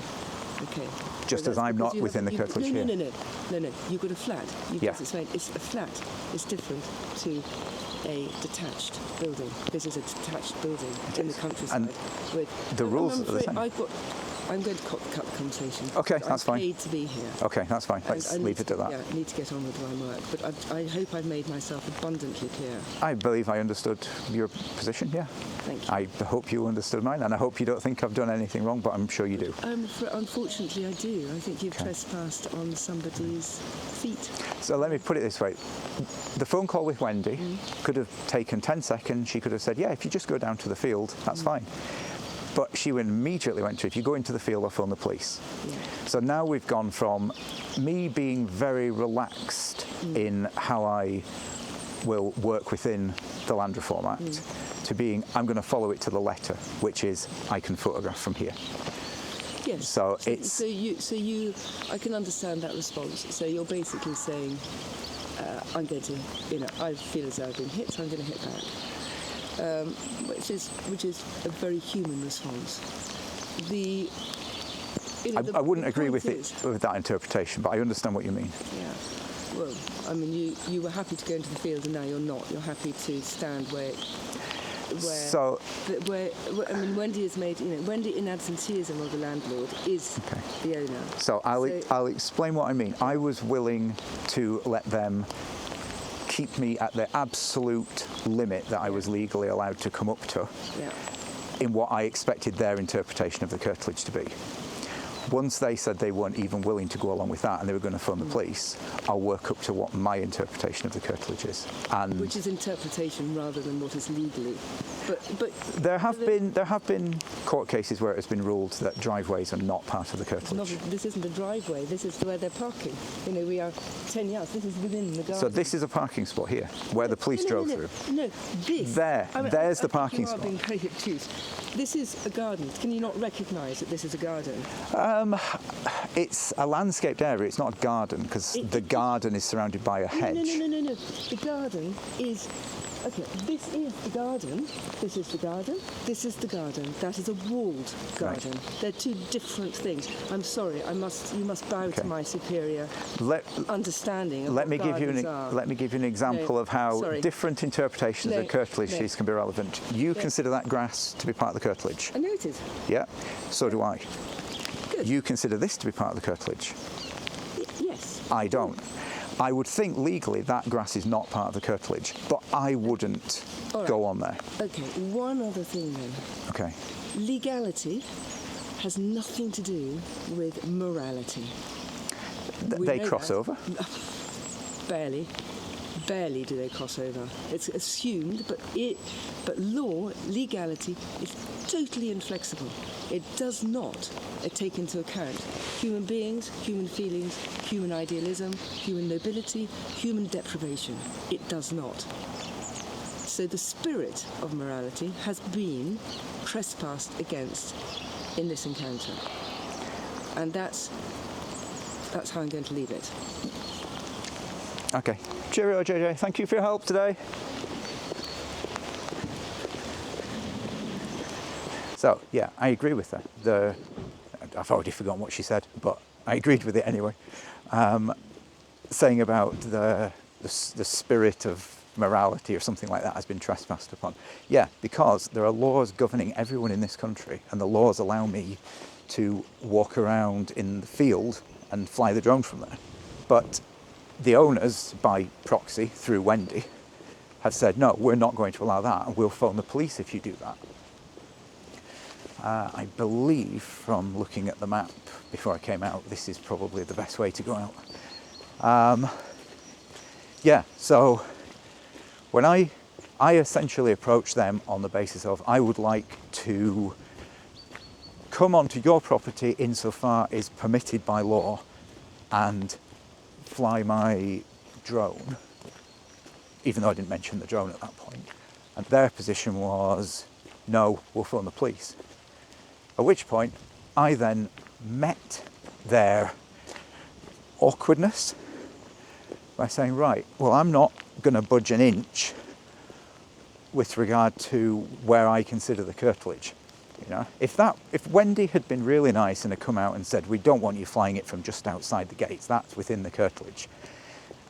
Okay. Just So as that's I'm because not within the curtilage here. No. You've got a flat. You've Yeah. got this way. It's a flat. It's different to a detached building. This is a detached building in the countryside. And with the rules I'm are the afraid same. I'm going to cut the conversation. Okay, I'm that's fine. paid to be here. Okay, that's fine. And Let's I need leave it at that. Yeah, I need to get on with my work. But I hope I've made myself abundantly clear. I believe I understood your position, yeah. Thank you. I hope you understood mine, and I hope you don't think I've done anything wrong, but I'm sure you do. Unfortunately, I do. I think you've trespassed on somebody's feet. So let me put it this way. The phone call with Wendy could have taken 10 seconds. She could have said, yeah, if you just go down to the field, that's fine. But she immediately went to, if you go into the field, I'll phone the police. Yeah. So now we've gone from me being very relaxed in how I will work within the Land Reform Act to being, I'm going to follow it to the letter, which is I can photograph from here. Yes. So it's... So you, I can understand that response. So you're basically saying, I'm going to, you know, I feel as though I've been hit, so I'm going to hit back. Which is a very human response. I wouldn't agree with point is- with that interpretation, but I understand what you mean. Yeah. Well, I mean, you were happy to go into the field, and now you're not. You're happy to stand where. So, I mean, Wendy has made. You know, Wendy, in absenteeism of the landlord, is the owner. So I'll explain what I mean. I was willing to let them keep me at the absolute limit that I was legally allowed to come up to in what I expected their interpretation of the curtilage to be. Once they said they weren't even willing to go along with that and they were going to phone the police, I'll work up to what my interpretation of the curtilage is. And which is interpretation rather than what is legally. But there have been court cases where it has been ruled that driveways are not part of the curtilage. this isn't a driveway. This is where they're parking. You know, we are 10 yards. This is within the garden. So this is a parking spot here, where the police drove through. No, this. There's the parking spot. You are being very obtuse. This is a garden. Can you not recognise that this is a garden? It's a landscaped area. It's not a garden because the garden is surrounded by a hedge. No. The garden is. Okay, this is the garden. This is the garden. This is the garden. That is a walled garden. Right. They're two different things. I'm sorry. You must bow to my superior understanding of let what me give you an example of how different interpretations of curtilages can be relevant. You consider that grass to be part of the curtilage. I know it is. Yeah. So do I. Good. You consider this to be part of the curtilage. Yes. I don't. I would think legally that grass is not part of the curtilage, but I wouldn't go on there. Okay, one other thing then. Okay. Legality has nothing to do with morality. They cross over? Barely. Barely do they cross over. It's assumed, but legality is totally inflexible. It does not take into account human beings, human feelings, human idealism, human nobility, human deprivation. It does not. So the spirit of morality has been trespassed against in this encounter. And that's how I'm going to leave it. Okay. Cheerio, JJ. Thank you for your help today. So, yeah, I agree with her. I've already forgotten what she said, but I agreed with it anyway. Saying about the spirit of morality or something like that has been trespassed upon. Yeah, because there are laws governing everyone in this country, and the laws allow me to walk around in the field and fly the drone from there. But the owners, by proxy, through Wendy, have said, no, we're not going to allow that, and we'll phone the police if you do that. I believe, from looking at the map before I came out, this is probably the best way to go out. Yeah, so when I essentially approached them on the basis of I would like to come onto your property insofar as permitted by law and fly my drone, even though I didn't mention the drone at that point. And their position was, no, we'll phone the police. At which point, I then met their awkwardness by saying, right, well, I'm not going to budge an inch with regard to where I consider the curtilage. You know, if Wendy had been really nice and had come out and said, we don't want you flying it from just outside the gates, that's within the curtilage,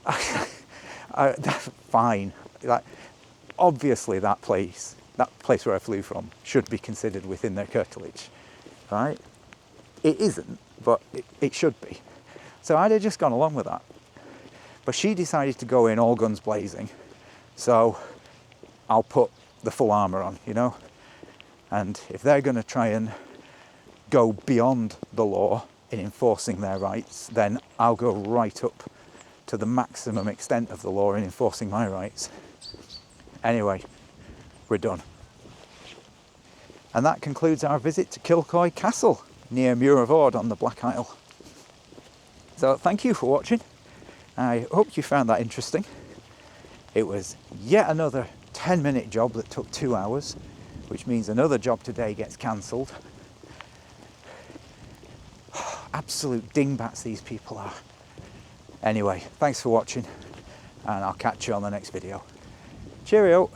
that's fine. Like, obviously that place where I flew from should be considered within their curtilage, right? It isn't, but it should be. So I'd have just gone along with that. But she decided to go in all guns blazing. So I'll put the full armour on, you know? And if they're going to try and go beyond the law in enforcing their rights, then I'll go right up to the maximum extent of the law in enforcing my rights. Anyway, we're done. And that concludes our visit to Kilcoy Castle, near Muir of Ord on the Black Isle. So thank you for watching. I hope you found that interesting. It was yet another 10-minute job that took 2 hours, which means another job today gets cancelled. Absolute dingbats these people are. Anyway, thanks for watching, and I'll catch you on the next video. Cheerio!